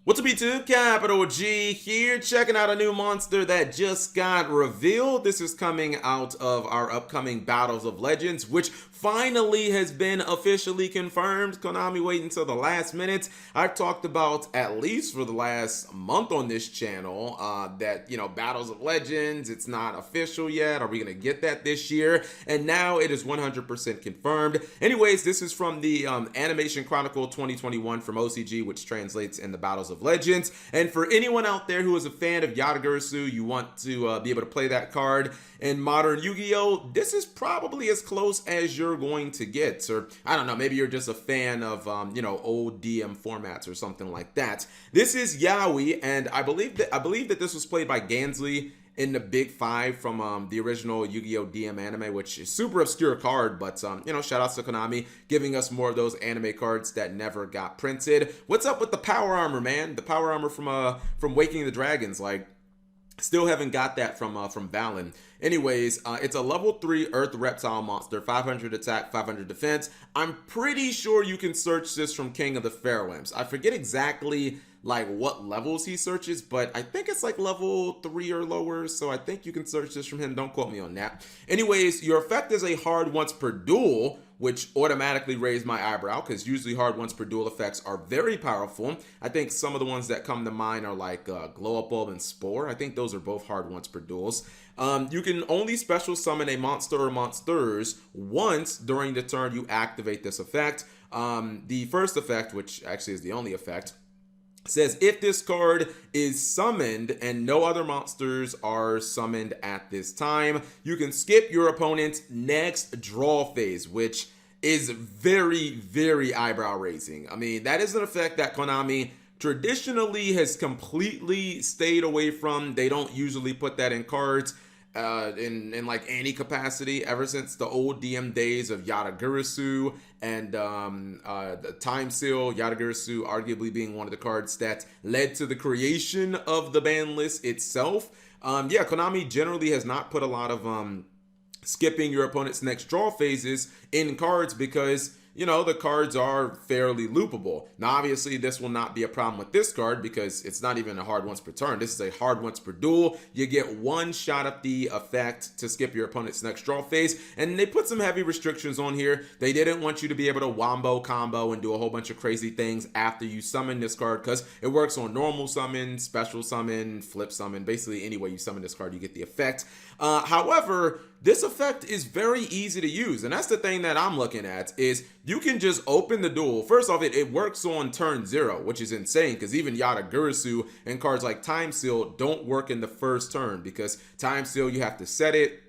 What's up, YouTube? Capital G here, checking out a new monster that just got revealed. This is coming out of our upcoming Battles of Legends, which finally has been officially confirmed. Konami waiting until the last minute. I've talked about, at least for the last month on this channel, that, Battles of Legends, it's not official yet. Are we going to get that this year? And now it is 100% confirmed. Anyways, this is from the Animation Chronicle 2021 from OCG, which translates in the Battles of Legends. And for anyone out there who is a fan of Yata-Gurasu, you want to be able to play that card in modern Yu-Gi-Oh! This is probably as close as you're going to get. Or I don't know, maybe you're just a fan of old DM formats or something like that. This is Yaoi, and I believe that this was played by Gansley in the Big Five from the original Yu-Gi-Oh! DM anime, which is super obscure card, but shout outs to Konami giving us more of those anime cards that never got printed. What's up with the power armor, man? The power armor from Waking the Dragons, like, still haven't got that from Valen. Anyways, it's a level 3 Earth Reptile monster, 500 attack, 500 defense. I'm pretty sure you can search this from King of the Fairwimps. I forget exactly like what levels he searches, but I think it's like level 3 or lower, so I think you can search this from him. Don't quote me on that. Anyways, your effect is a hard once per duel, which automatically raised my eyebrow because usually hard once per duel effects are very powerful. I think some of the ones that come to mind are like Glow Up Bulb and Spore. I think those are both hard once per duels. You can only special summon a monster or monsters once during the turn you activate this effect. The first effect, which actually is the only effect, says if this card is summoned and no other monsters are summoned at this time, you can skip your opponent's next draw phase, which is very, very eyebrow raising. I mean, that is an effect that Konami traditionally has completely stayed away from. They don't usually put that in cards in like any capacity ever since the old DM days of Yata-Gurasu and the Time Seal. Yata-Gurasu arguably being one of the cards that led to the creation of the ban list itself. Konami generally has not put a lot of skipping your opponent's next draw phases in cards because the cards are fairly loopable. Now, obviously, this will not be a problem with this card because it's not even a hard once per turn. This is a hard once per duel. You get one shot at the effect to skip your opponent's next draw phase, and they put some heavy restrictions on here. They didn't want you to be able to wombo combo and do a whole bunch of crazy things after you summon this card because it works on normal summon, special summon, flip summon. Basically, any way you summon this card, you get the effect. However, this effect is very easy to use, and that's the thing that I'm looking at is you can just open the duel. First off, it works on turn 0, which is insane because even Yata-Gurasu and cards like Time Seal don't work in the first turn because Time Seal, you have to set it.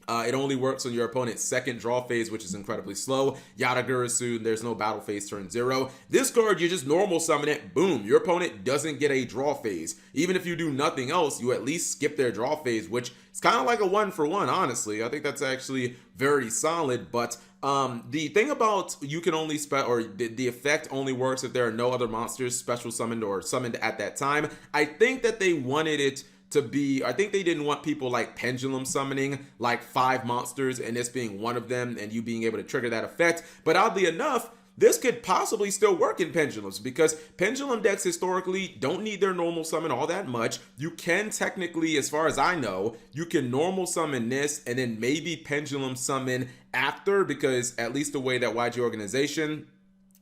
It only works on your opponent's second draw phase, which is incredibly slow. Yata-Gurasu, there's no battle phase turn 0. This card, you just normal summon it, boom, your opponent doesn't get a draw phase. Even if you do nothing else, you at least skip their draw phase, which is kind of like a 1-for-1, honestly. I think that's actually very solid, but the thing about you can only the effect only works if there are no other monsters special summoned or summoned at that time. I think that they wanted it to be, I think they didn't want people like pendulum summoning like 5 monsters and this being one of them and you being able to trigger that effect. But oddly enough, this could possibly still work in pendulums because pendulum decks historically don't need their normal summon all that much. You can technically, as far as I know, you can normal summon this and then maybe pendulum summon after, because at least the way that YG Organization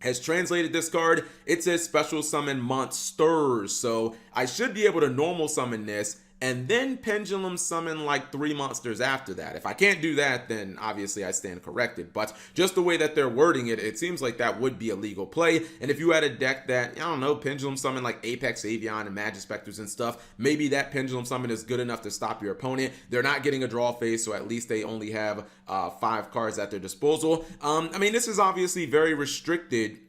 has translated this card, it says special summon monsters. So I should be able to normal summon this and then pendulum summon like 3 monsters after that. If I can't do that, then obviously I stand corrected. But just the way that they're wording it, it seems like that would be a legal play. And if you had a deck that, I don't know, pendulum summon like Apex Avian and Magic Specters and stuff, maybe that pendulum summon is good enough to stop your opponent. They're not getting a draw phase, so at least they only have 5 cards at their disposal. I mean, this is obviously very restricted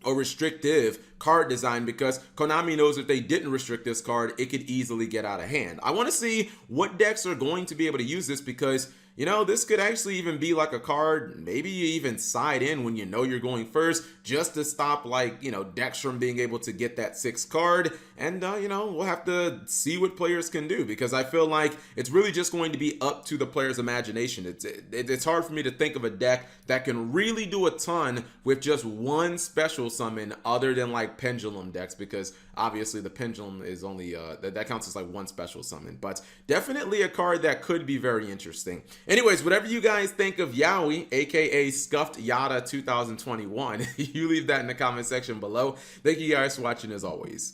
or restrictive card design because Konami knows if they didn't restrict this card, it could easily get out of hand. I want to see what decks are going to be able to use this because you know, this could actually even be like a card, maybe you even side in when you know you're going first, just to stop, like, you know, decks from being able to get that 6th card. And, you know, we'll have to see what players can do, because I feel like it's really just going to be up to the player's imagination. It's hard for me to think of a deck that can really do a ton with just one special summon other than like pendulum decks, because obviously the pendulum is only that counts as like one special summon. But definitely a card that could be very interesting. Anyways, whatever you guys think of Yaoi, aka Scuffed Yata 2021, you leave that in the comment section below. Thank you guys for watching as always.